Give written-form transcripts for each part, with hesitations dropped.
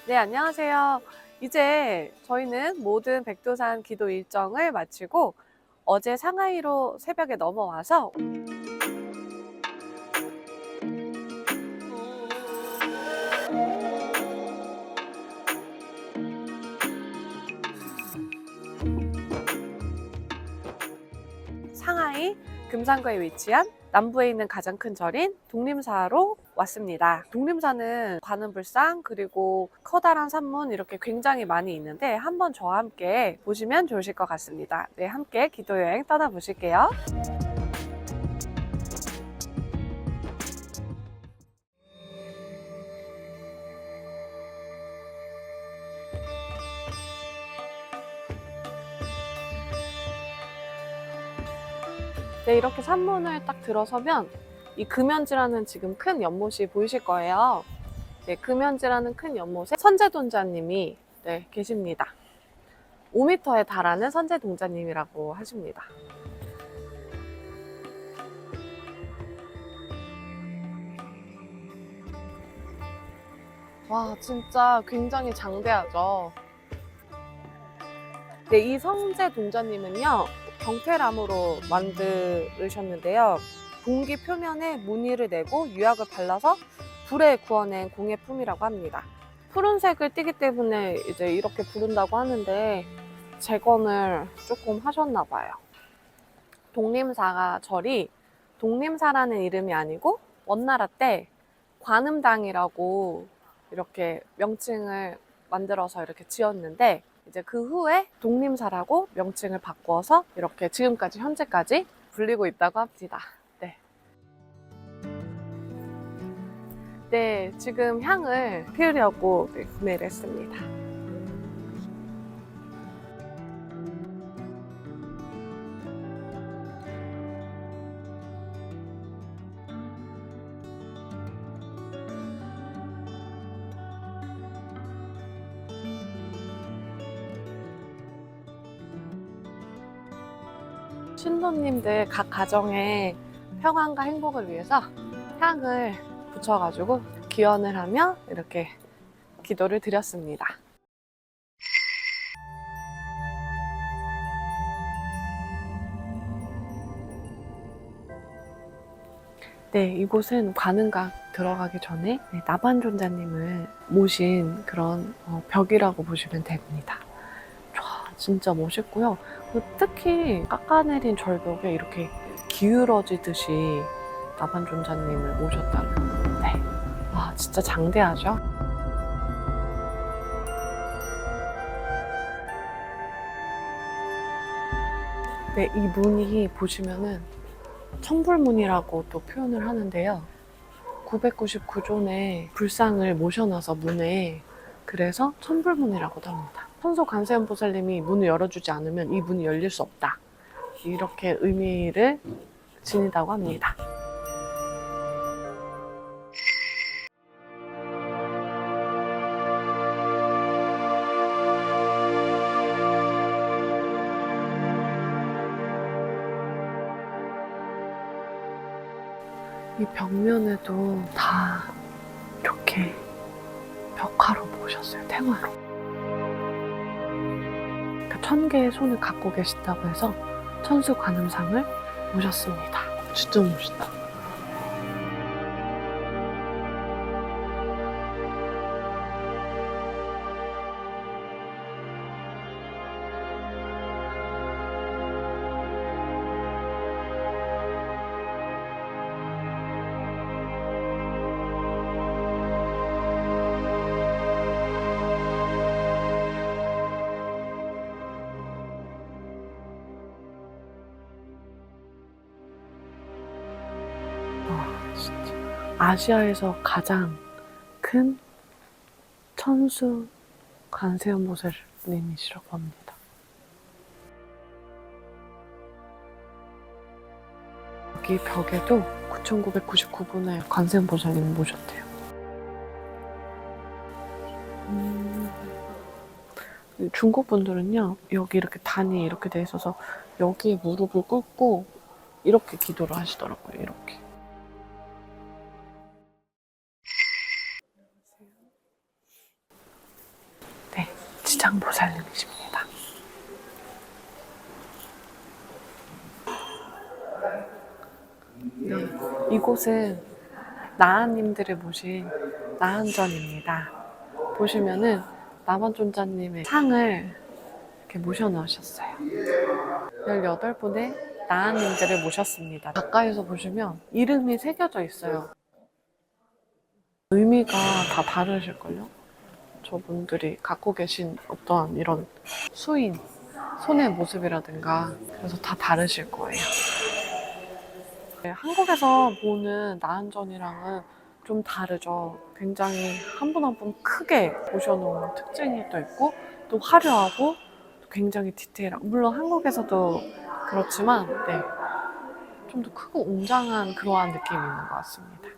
네, 안녕하세요. 이제 저희는 모든 백두산 기도 일정을 마치고 어제 상하이로 새벽에 넘어와서 상하이 금산구에 위치한 남부에 있는 가장 큰 절인 독림사로 왔습니다. 독림사는 관음불상 그리고 커다란 산문 이렇게 굉장히 많이 있는데 한번 저와 함께 보시면 좋으실 것 같습니다. 네, 함께 기도여행 떠나보실게요. 네, 이렇게 산문을 딱 들어서면 이 금연지라는 지금 큰 연못이 보이실 거예요. 네, 금연지라는 큰 연못에 선제동자님이 계십니다. 5m에 달하는 선제동자님이라고 하십니다. 와, 진짜 굉장히 장대하죠. 네, 이 선제동자님은요, 경태나무로 만드셨는데요. 공기 표면에 무늬를 내고 유약을 발라서 불에 구워낸 공예품이라고 합니다. 푸른색을 띠기 때문에 이제 이렇게 부른다고 하는데 재건을 조금 하셨나 봐요. 독림사가 절이 독림사라는 이름이 아니고 원나라 때 관음당이라고 이렇게 명칭을 만들어서 이렇게 지었는데 이제 그 후에 독림사라고 명칭을 바꿔서 이렇게 지금까지 현재까지 불리고 있다고 합니다. 네. 네, 지금 향을 피우려고 구매를 했습니다. 신도님들 각 가정의 평안과 행복을 위해서 향을 붙여가지고 기원을 하며 이렇게 기도를 드렸습니다. 네, 이곳은 관음각 들어가기 전에 나반존자님을 모신 그런 벽이라고 보시면 됩니다. 와, 진짜 멋있고요. 특히 깎아내린 절벽에 이렇게 기울어지듯이 나반존자님을 모셨다는. 네, 와, 진짜 장대하죠? 네, 이 문이 보시면은 청불문이라고 또 표현을 하는데요. 999존의 불상을 모셔놔서 문에, 그래서 천불문이라고도 합니다. 천소 관세음보살님이 문을 열어주지 않으면 이 문이 열릴 수 없다, 이렇게 의미를 지니다고 합니다. 이 벽면에도 다 이렇게 벽화로 모셨어요. 태화로. 그러니까 1000개의 손을 갖고 계신다고 해서 천수관음상을 모셨습니다. 진짜 멋있다. 진짜 아시아에서 가장 큰 천수 관세음보살님이시라고 합니다. 여기 벽에도 9999분의 관세음보살님을 모셨대요. 중국 분들은요, 여기 이렇게 단이 이렇게 돼 있어서 여기에 무릎을 꿇고 이렇게 기도를 하시더라고요. 이렇게. 지장보살님이십니다. 네, 이곳은 나한님들을 모신 나한전입니다. 보시면은 남한존자님의 상을 이렇게 모셔놓으셨어요. 18분의 나한님들을 모셨습니다. 가까이서 보시면 이름이 새겨져 있어요. 의미가 다 다르실걸요? 저분들이 갖고 계신 어떠한 이런 수인, 손의 모습이라든가 그래서 다 다르실 거예요. 네, 한국에서 보는 나한전이랑은 좀 다르죠. 굉장히 한 분 한 분 크게 모셔놓은 특징이 또 있고 또 화려하고 굉장히 디테일하고 물론 한국에서도 그렇지만 네, 좀 더 크고 웅장한 그러한 느낌이 있는 것 같습니다.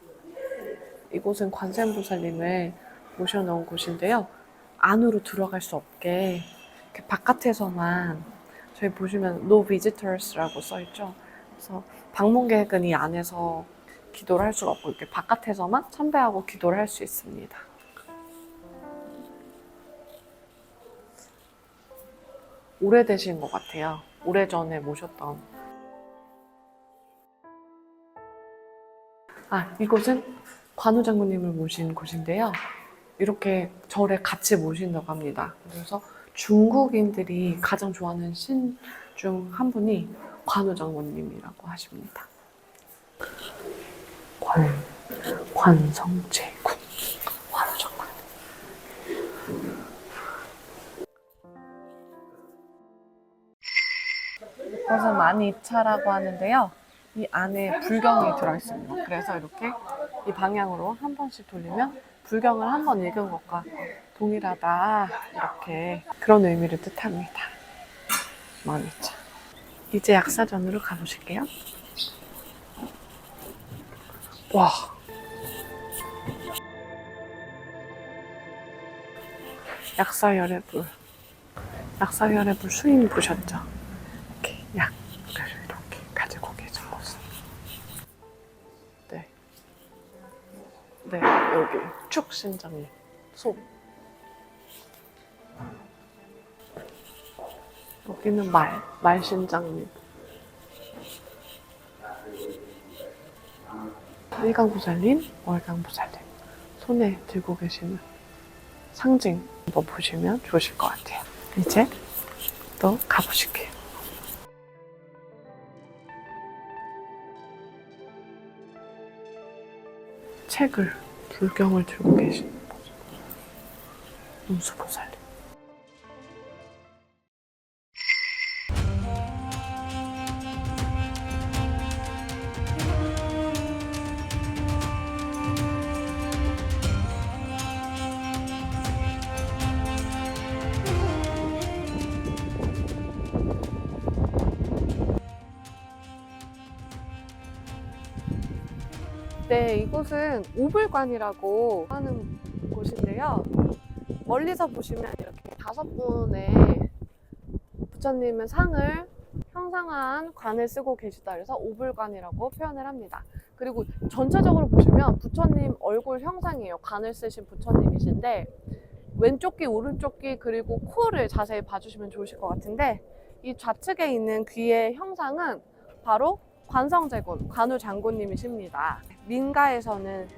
이곳은 관세음보살님을 모셔놓은 곳인데요. 안으로 들어갈 수 없게 이렇게 바깥에서만 저희 보시면 No Visitors라고 써있죠. 그래서 방문객은 이 안에서 기도를 할 수가 없고 이렇게 바깥에서만 참배하고 기도를 할 수 있습니다. 오래되신 것 같아요. 오래전에 모셨던. 이곳은 관우장군님을 모신 곳인데요. 이렇게 절에 같이 모신다고 합니다. 그래서 중국인들이 가장 좋아하는 신 중 한 분이 관우장군님이라고 하십니다. 관성제군 관우장군. 이것은 만이차라고 하는데요. 이 안에 불경이 들어있습니다. 그래서 이렇게 이 방향으로 한 번씩 돌리면 불경을 한 번 읽은 것과 동일하다 이렇게 그런 의미를 뜻합니다. 만이차. 이제 약사전으로 가보실게요. 와. 약사열의 불. 약사열의 불 수인 보셨죠? 이렇게 약을 이렇게 가지고 계신 모습. 네. 네, 여기 축신장님. 소. 여기는 말신장님. 일강보살님, 월강보살님. 손에 들고 계시는 상징 한번 보시면 좋으실 것 같아요. 이제 또 가보실게요. 책을, 불경을 들고 계시는 모습. 운수보살님. 네, 이곳은 오불관이라고 하는 곳인데요. 멀리서 보시면 이렇게 5분의 부처님은 상을 형상한 관을 쓰고 계시다 그래서 오불관이라고 표현을 합니다. 그리고 전체적으로 보시면 부처님 얼굴 형상이에요. 관을 쓰신 부처님이신데 왼쪽 귀, 오른쪽 귀 그리고 코를 자세히 봐주시면 좋으실 것 같은데 이 좌측에 있는 귀의 형상은 바로 관성제군, 관우장군님이십니다. 민가에서는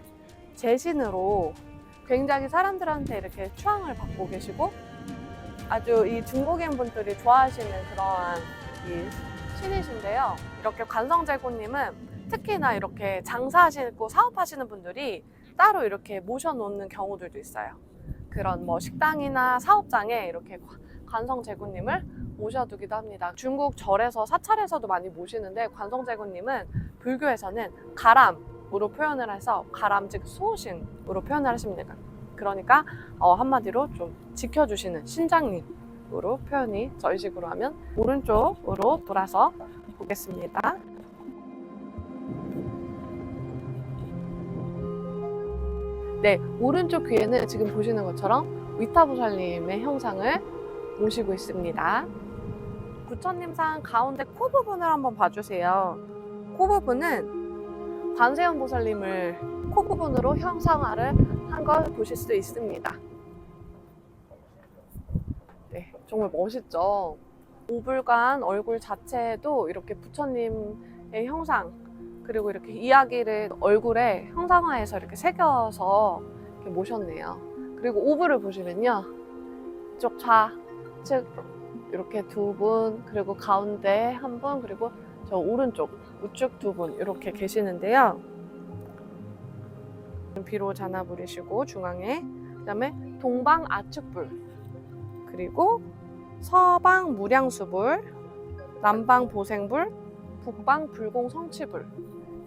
제신으로 굉장히 사람들한테 이렇게 추앙을 받고 계시고 아주 이 중국인 분들이 좋아하시는 그러한 이 신이신데요. 이렇게 관성제군님은 특히나 이렇게 장사하시고 사업하시는 분들이 따로 이렇게 모셔놓는 경우들도 있어요. 그런 뭐 식당이나 사업장에 이렇게 관성제군님을 모셔두기도 합니다. 중국 절에서 사찰에서도 많이 모시는데 관성제군님은 불교에서는 가람으로 표현을 해서 가람 즉 수호신으로 표현을 하십니다. 그러니까 한마디로 좀 지켜주시는 신장님으로 표현이 저희 식으로 하면 오른쪽으로 돌아서 보겠습니다. 네, 오른쪽 귀에는 지금 보시는 것처럼 위타보살님의 형상을 모시고 있습니다. 부처님 상 가운데 코 부분을 한번 봐주세요. 코 부분은 관세음보살님을 코 부분으로 형상화를 한 걸 보실 수 있습니다. 정말 멋있죠. 오불관 얼굴 자체에도 이렇게 부처님의 형상, 그리고 이렇게 이야기를 얼굴에 형상화해서 이렇게 새겨서 이렇게 모셨네요. 그리고 오불을 보시면요, 이쪽 좌측 이렇게 두 분, 그리고 가운데 한 분, 그리고 저 오른쪽 우측 두 분 이렇게 계시는데요. 비로 자나 부리시고 중앙에, 그다음에 동방 아축불, 그리고 서방 무량수불, 남방 보생불, 북방 불공성취불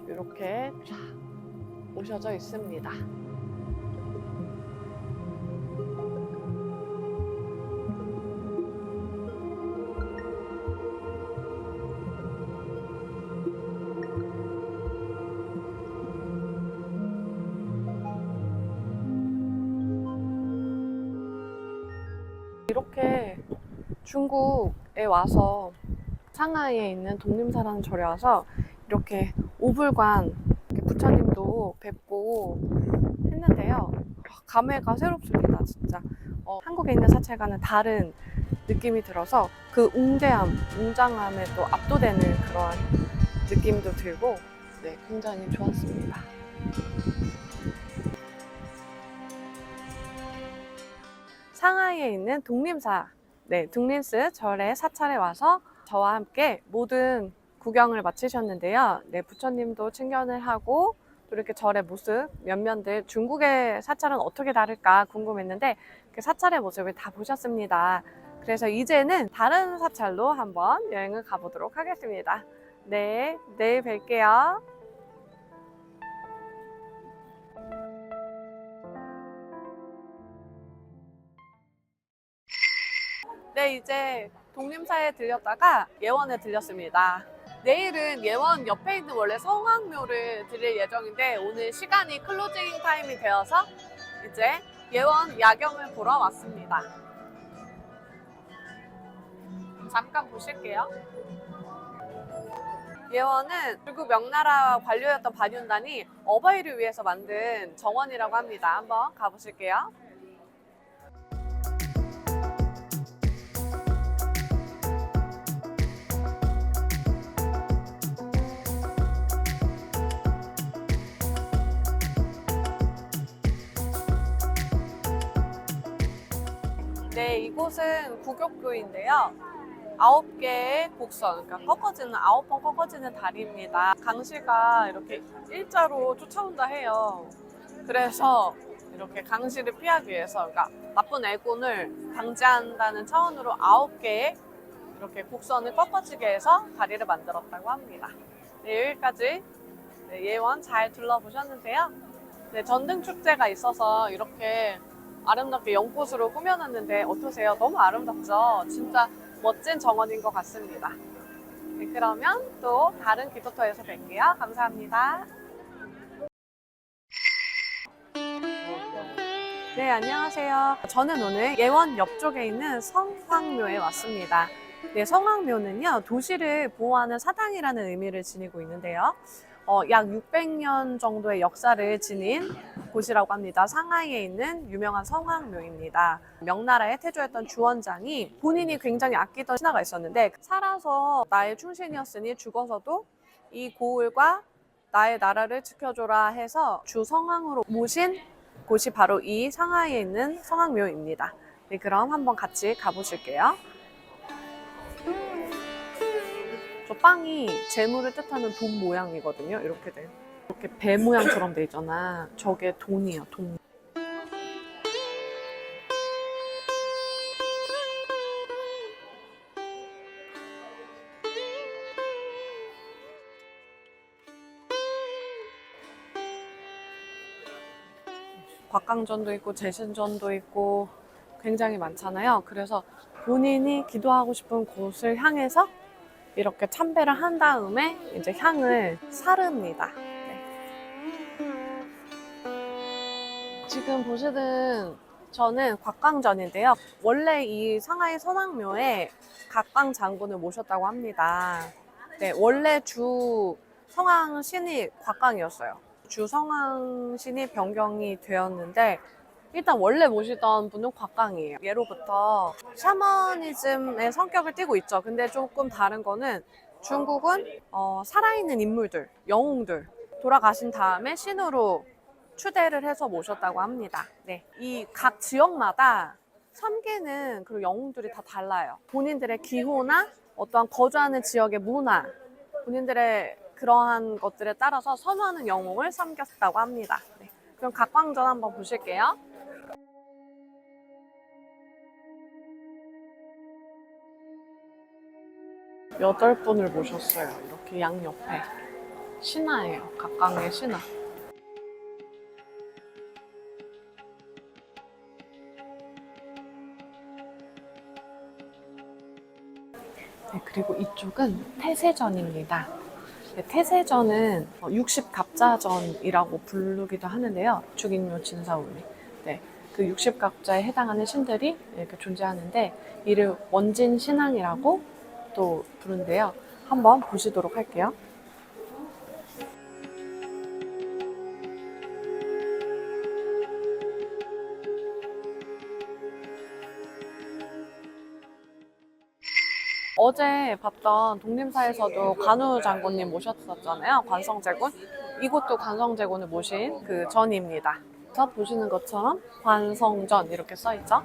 이렇게 쫙 오셔져 있습니다. 이렇게 중국에 와서 상하이에 있는 독림사라는 절에 와서 이렇게 오불관 이렇게 부처님도 뵙고 했는데요. 감회가 새롭습니다, 진짜. 한국에 있는 사찰과는 다른 느낌이 들어서 그 웅장함에 또 압도되는 그런 느낌도 들고, 네, 굉장히 좋았습니다. 상하이에 있는 독림사, 네, 독림스 절의 사찰에 와서 저와 함께 모든 구경을 마치셨는데요. 네, 부처님도 친견을 하고 또 이렇게 절의 모습, 면면들, 중국의 사찰은 어떻게 다를까 궁금했는데 그 사찰의 모습을 다 보셨습니다. 그래서 이제는 다른 사찰로 한번 여행을 가보도록 하겠습니다. 네, 내일 뵐게요. 네, 이제 독림사에 들렸다가 예원에 들렸습니다. 내일은 예원 옆에 있는 원래 성황묘를 들릴 예정인데 오늘 시간이 클로징 타임이 되어서 이제 예원 야경을 보러 왔습니다. 잠깐 보실게요. 예원은 중국 명나라 관료였던 반윤단이 어버이를 위해서 만든 정원이라고 합니다. 한번 가보실게요. 네, 이곳은 구격교인데요. 9개의 곡선, 그러니까 꺾어지는 9번 꺾어지는 다리입니다. 강시가 이렇게 일자로 쫓아온다 해요. 그래서 이렇게 강시를 피하기 위해서, 그러니까 나쁜 애군을 방지한다는 차원으로 9개의 이렇게 곡선을 꺾어지게 해서 다리를 만들었다고 합니다. 네, 여기까지 예원 잘 둘러보셨는데요. 네, 전등축제가 있어서 이렇게 아름답게 연꽃으로 꾸며놨는데 어떠세요? 너무 아름답죠? 진짜 멋진 정원인 것 같습니다. 네, 그러면 또 다른 기도터에서 뵐게요. 감사합니다. 네, 안녕하세요. 저는 오늘 예원 옆쪽에 있는 성황묘에 왔습니다. 네, 성황묘는요, 도시를 보호하는 사당이라는 의미를 지니고 있는데요. 약 600년 정도의 역사를 지닌 곳이라고 합니다. 상하이에 있는 유명한 성황묘입니다. 명나라의 태조였던 주원장이 본인이 굉장히 아끼던 신하가 있었는데 살아서 나의 충신이었으니 죽어서도 이 고을과 나의 나라를 지켜줘라 해서 주성황으로 모신 곳이 바로 이 상하이에 있는 성황묘입니다. 네, 그럼 한번 같이 가보실게요. 저 빵이 재물을 뜻하는 돈 모양이거든요. 이렇게 돼. 이렇게 배 모양처럼 돼 있잖아. 저게 돈이에요, 돈. 곽강전도 있고 제신전도 있고 굉장히 많잖아요. 그래서 본인이 기도하고 싶은 곳을 향해서 이렇게 참배를 한 다음에 이제 향을 사릅니다. 네. 지금 보시는 저는 곽광전인데요. 원래 이 상하이 성황묘에 각광 장군을 모셨다고 합니다. 네, 원래 주 성황 신이 곽광이었어요. 주 성황 신이 변경이 되었는데 일단 원래 모시던 분은 곽강이에요. 예로부터 샤머니즘의 성격을 띠고 있죠. 근데 조금 다른 거는 중국은 살아있는 인물들, 영웅들 돌아가신 다음에 신으로 추대를 해서 모셨다고 합니다. 네, 이 각 지역마다 섬기는 그 영웅들이 다 달라요. 본인들의 기호나 어떠한 거주하는 지역의 문화, 본인들의 그러한 것들에 따라서 선호하는 영웅을 섬겼다고 합니다. 네, 그럼 각광전 한번 보실게요. 8분을 모셨어요. 이렇게 양옆에. 신하예요. 각광의 신하. 네, 그리고 이쪽은 태세전입니다. 네, 태세전은 60갑자전이라고 부르기도 하는데요. 축인묘 진사오미. 네, 그 60갑자에 해당하는 신들이 이렇게 존재하는데 이를 원진신앙이라고 또 부르는데요. 한번 보시도록 할게요. 어제 봤던 독림사에서도 관우 장군님 모셨었잖아요. 관성제군. 이곳도 관성제군을 모신 그 전입니다. 그래서 보시는 것처럼 관성전 이렇게 써있죠.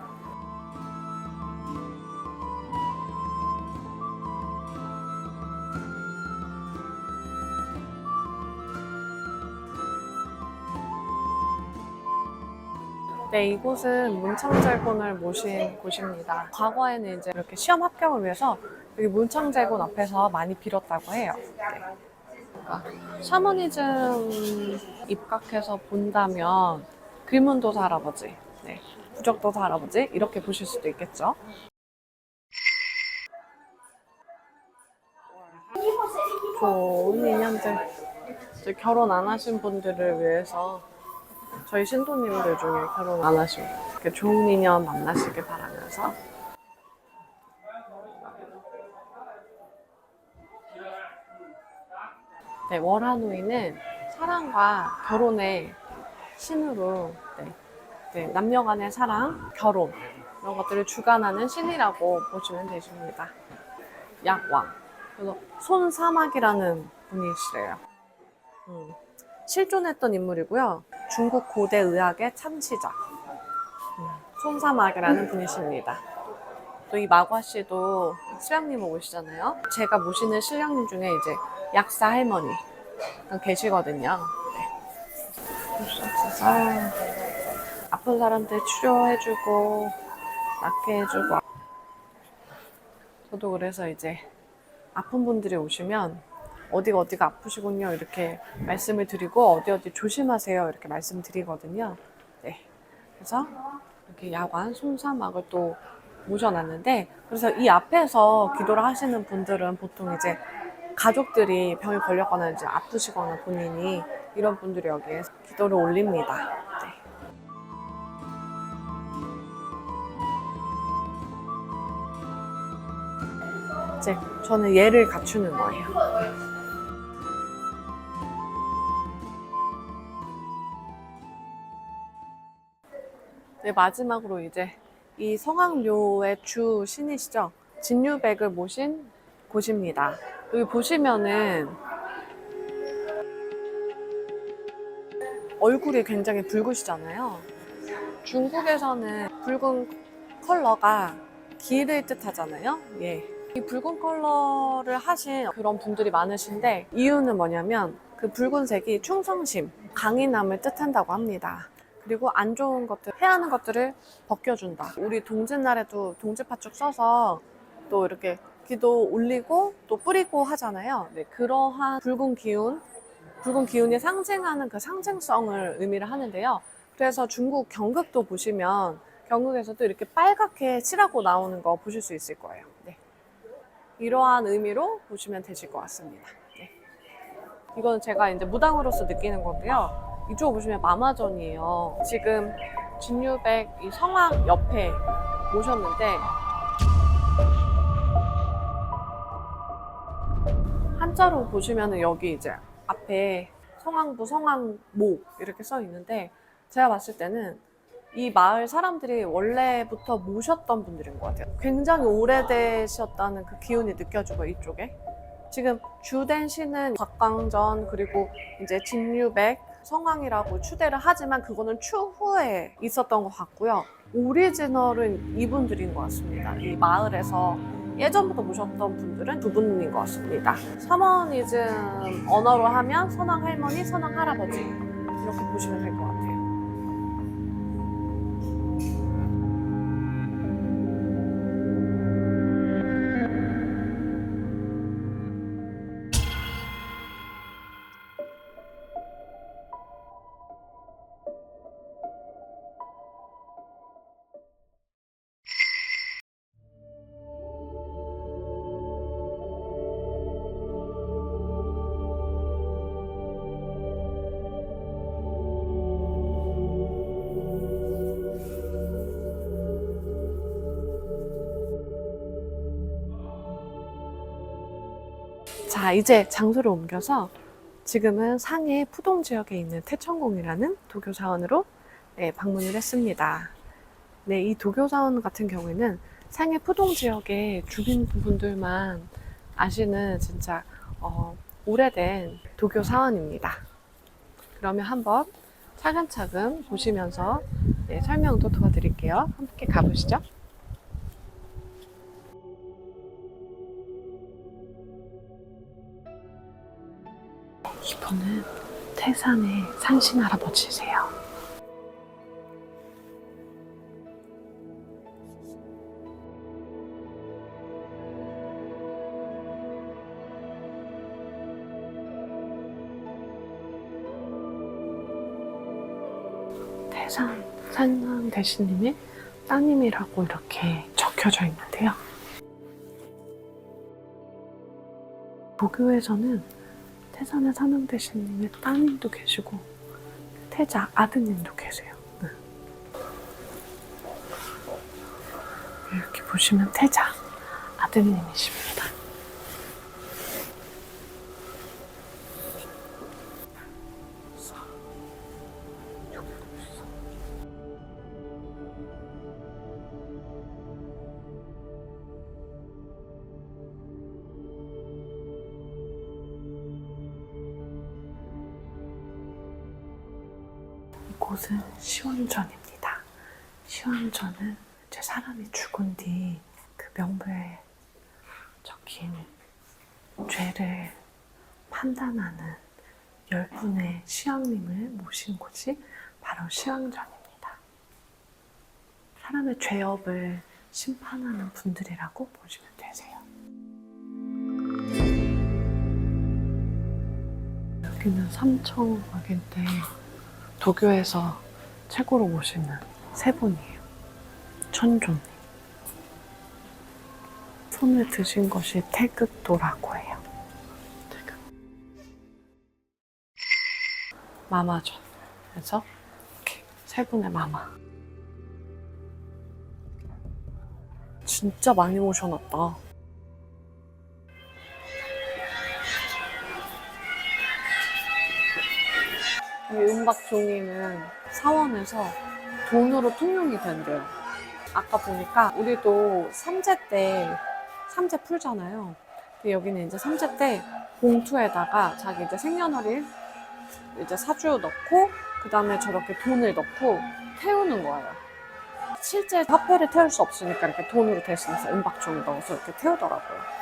네, 이곳은 문창제군을 모신 곳입니다. 과거에는 이제 이렇게 시험 합격을 위해서 여기 문창제군 앞에서 많이 빌었다고 해요. 네. 그러니까 샤머니즘 입각해서 본다면 글문도사 할아버지, 네, 부적도사 할아버지 이렇게 보실 수도 있겠죠. 좋은 인연들, 이제 결혼 안 하신 분들을 위해서 저희 신도님들 중에 결혼 안 하시고 이렇게 좋은 인연 만나시길 바라면서 네, 월하노이는 사랑과 결혼의 신으로 네, 남녀 간의 사랑, 결혼 이런 것들을 주관하는 신이라고 보시면 되십니다. 약왕, 그래서 손사막이라는 분이시래요. 실존했던 인물이고요. 중국 고대 의학의 창시자 손사막이라는 분이십니다. 또 이 마과 씨도 신령님을 모시잖아요. 제가 모시는 신령님 중에 이제 약사 할머니 계시거든요. 네. 아픈 사람들 치료해주고 낫게 해주고. 저도 그래서 이제 아픈 분들이 오시면 어디가 아프시군요 이렇게 말씀을 드리고 어디 조심하세요 이렇게 말씀드리거든요. 네. 그래서 이렇게 야관 손사막을 또 모셔놨는데, 그래서 이 앞에서 기도를 하시는 분들은 보통 이제 가족들이 병이 걸렸거나 이제 아프시거나 본인이 이런 분들이 여기에 기도를 올립니다. 네. 이제 저는 얘를 갖추는 거예요. 네, 마지막으로 이제 이 성황묘의 주 신이시죠. 진유백을 모신 곳입니다. 여기 보시면은 얼굴이 굉장히 붉으시잖아요. 중국에서는 붉은 컬러가 기를 뜻하잖아요. 예. 이 붉은 컬러를 하신 그런 분들이 많으신데 이유는 뭐냐면 그 붉은색이 충성심, 강인함을 뜻한다고 합니다. 그리고 안 좋은 것들, 해하는 것들을 벗겨준다. 우리 동짓날에도 동짓팥죽 써서 또 이렇게 기도 올리고 또 뿌리고 하잖아요. 네, 그러한 붉은 기운이 상징하는 그 상징성을 의미를 하는데요. 그래서 중국 경극도 보시면 경극에서도 이렇게 빨갛게 칠하고 나오는 거 보실 수 있을 거예요. 네. 이러한 의미로 보시면 되실 것 같습니다. 네. 이거는 제가 이제 무당으로서 느끼는 건데요. 이쪽 보시면 마마전이에요. 지금 진유백 이 성황 옆에 모셨는데 한자로 보시면은 여기 이제 앞에 성황부, 성황모 이렇게 써 있는데 제가 봤을 때는 이 마을 사람들이 원래부터 모셨던 분들인 것 같아요. 굉장히 오래되셨다는 그 기운이 느껴지고 이쪽에. 지금 주된 시는 곽광전 그리고 이제 진유백, 성왕이라고 추대를 하지만 그거는 추후에 있었던 것 같고요. 오리지널은 이분들인 것 같습니다. 이 마을에서 예전부터 모셨던 분들은 두 분인 것 같습니다. 샤머니즘 언어로 하면 선왕 할머니, 선왕 할아버지 이렇게 보시면 될 것 같아요. 자, 이제 장소를 옮겨서 지금은 상해 푸동 지역에 있는 태천궁이라는 도교 사원으로 방문을 했습니다. 네, 이 도교 사원 같은 경우에는 상해 푸동 지역의 주민분들만 아시는 진짜 오래된 도교 사원입니다. 그러면 한번 차근차근 보시면서 설명도 도와드릴게요. 함께 가보시죠. 이분은 태산의 산신 할아버지세요. 태산 산왕대신님의 따님이라고 이렇게 적혀져 있는데요. 도교에서는 태산의 산왕대신님의 따님도 계시고 태자 아드님도 계세요. 네. 이렇게 보시면 태자 아드님이십니다. 이곳은 시원전입니다. 시원전은 이제 사람이 죽은 뒤 그 명부에 적힌 죄를 판단하는 10분의 시왕님을 모신 곳이 바로 시왕전입니다. 사람의 죄업을 심판하는 분들이라고 보시면 되세요. 여기는 삼청각인데 도교에서 최고로 모시는 세 분이에요. 천존님. 손을 드신 것이 태극도라고 해요. 태극. 마마존. 그래서 이렇게 세 분의 마마. 진짜 많이 모셔놨다. 이 은박종이는 사원에서 돈으로 통용이 된대요. 아까 보니까 우리도 삼재 때 삼재 풀잖아요. 근데 여기는 이제 삼재 때 봉투에다가 자기 이제 생년월일 이제 사주 넣고 그 다음에 저렇게 돈을 넣고 태우는 거예요. 실제 화폐를 태울 수 없으니까 이렇게 돈으로 대신해서 은박종을 넣어서 이렇게 태우더라고요.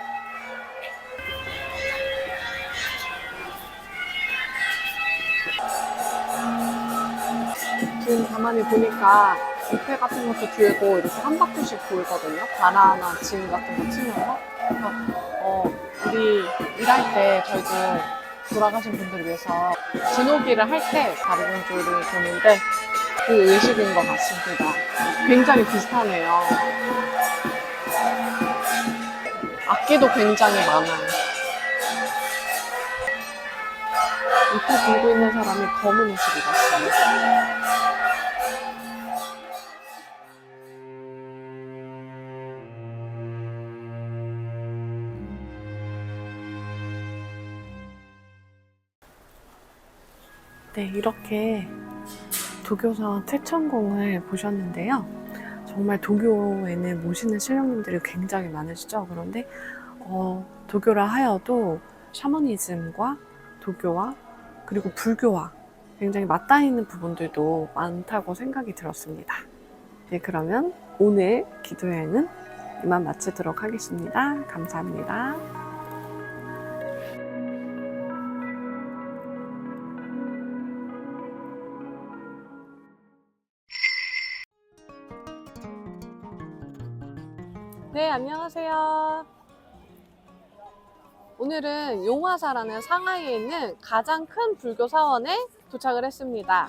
지금 가만히 보니까 부페 같은 것도 들고 이렇게 한 바퀴씩 돌거든요. 바나나 짐 같은 거 치면서. 그래서 우리 일할 때 저희도 돌아가신 분들을 위해서 진호기를 할 때 다리봉조를 도는데 그 의식인 것 같습니다. 굉장히 비슷하네요. 악기도 굉장히 많아요. 밑에 들고 있는 사람이 검은 옷을 입었어요. 네, 이렇게 도교사원 태천궁을 보셨는데요. 정말 도교에는 모시는 신령님들이 굉장히 많으시죠. 그런데 도교라 하여도 샤머니즘과 도교와 그리고 불교와 굉장히 맞닿아 있는 부분들도 많다고 생각이 들었습니다. 네, 그러면 오늘 기도여행은 이만 마치도록 하겠습니다. 감사합니다. 네, 안녕하세요. 오늘은 용화사라는 상하이에 있는 가장 큰 불교 사원에 도착을 했습니다.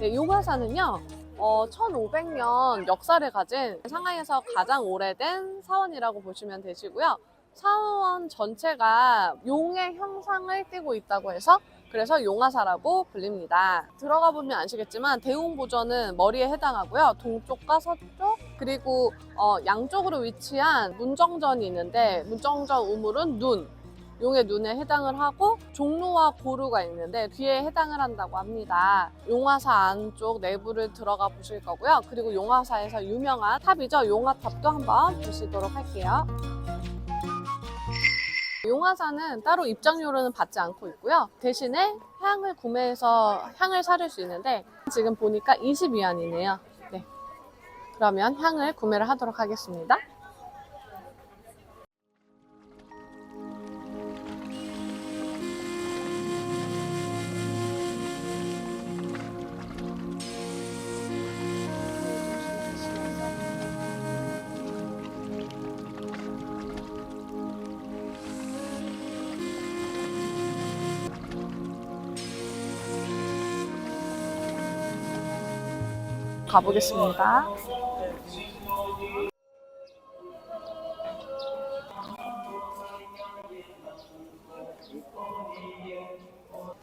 네, 용화사는요, 1500년 역사를 가진 상하이에서 가장 오래된 사원이라고 보시면 되시고요. 사원 전체가 용의 형상을 띠고 있다고 해서 그래서 용화사라고 불립니다. 들어가 보면 아시겠지만 대웅보전은 머리에 해당하고요. 동쪽과 서쪽 그리고 양쪽으로 위치한 문정전이 있는데 문정전 우물은 눈, 용의 눈에 해당을 하고 종로와 고루가 있는데 귀에 해당을 한다고 합니다. 용화사 안쪽 내부를 들어가 보실 거고요. 그리고 용화사에서 유명한 탑이죠. 용화탑도 한번 보시도록 할게요. 용화사는 따로 입장료는 받지 않고 있고요. 대신에 향을 구매해서 향을 사릴 수 있는데 지금 보니까 20위안이네요. 네. 그러면 향을 구매를 하도록 하겠습니다. 가보겠습니다.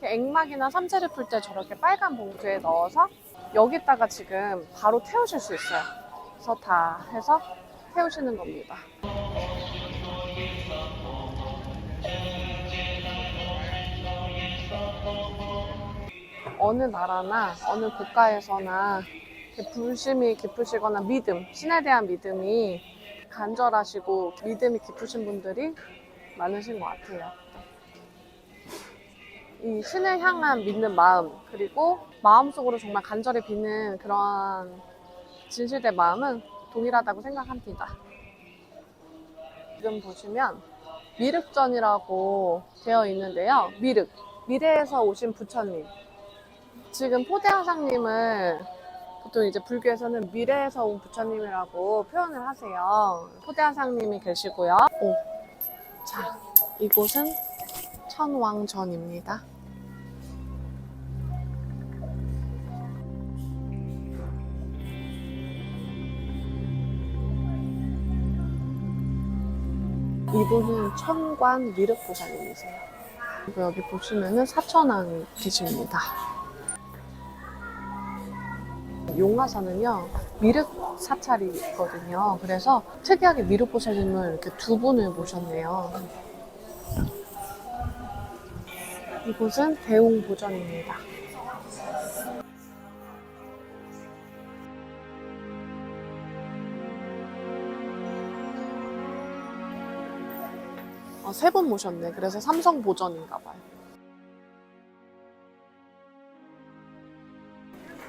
액막이나 삼재를 풀 때 저렇게 빨간 봉투에 넣어서 여기다가 지금 바로 태우실 수 있어요. 그래서 다 해서 태우시는 겁니다. 어느 나라나 어느 국가에서나 불심이 깊으시거나 믿음, 신에 대한 믿음이 간절하시고 믿음이 깊으신 분들이 많으신 것 같아요. 이 신을 향한 믿는 마음, 그리고 마음속으로 정말 간절히 비는 그런 진실된 마음은 동일하다고 생각합니다. 지금 보시면 미륵전이라고 되어 있는데요. 미륵, 미래에서 오신 부처님. 지금 포대화상님을 보통 이제 불교에서는 미래에서 온 부처님이라고 표현을 하세요. 포대화상님이 계시고요. 자, 이곳은 천왕전입니다. 이분은 천관 미륵보살님이세요. 그리고 여기 보시면은 사천왕 계십니다. 용화사는요 미륵 사찰이 있거든요. 그래서 특이하게 미륵보살님을 이렇게 두 분을 모셨네요. 이곳은 대웅보전입니다. 세 분 모셨네. 그래서 삼성보전인가 봐요.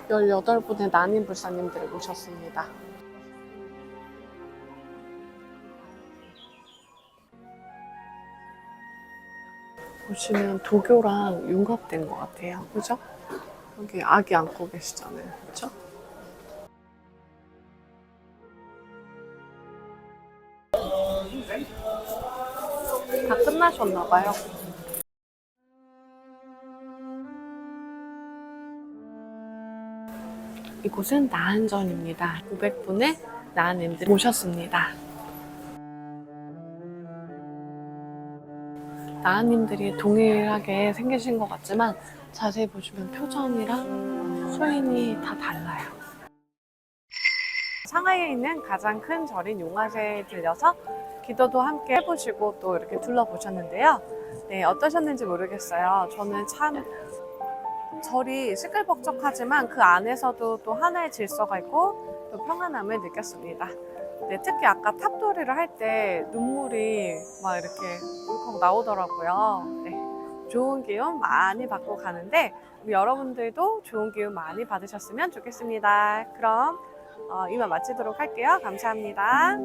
18분의 난임 불사님들을 모셨습니다. 보시면 도교랑 융합된 것 같아요. 그죠? 여기 아기 안고 계시잖아요. 그죠? 다 끝나셨나봐요. 이곳은 나은전입니다. 500분의 나은님들 모셨습니다. 나은님들이 동일하게 생기신 것 같지만 자세히 보시면 표정이랑 수인이 다 달라요. 상하이에 있는 가장 큰 절인 용화제에 들려서 기도도 함께 해보시고 또 이렇게 둘러보셨는데요. 네, 어떠셨는지 모르겠어요. 저는 참 절이 시끌벅적하지만 그 안에서도 또 하나의 질서가 있고 또 평안함을 느꼈습니다. 네, 특히 아까 탑도리를 할 때 눈물이 막 이렇게 울컥 나오더라고요. 네, 좋은 기운 많이 받고 가는데 우리 여러분들도 좋은 기운 많이 받으셨으면 좋겠습니다. 그럼 이만 마치도록 할게요. 감사합니다.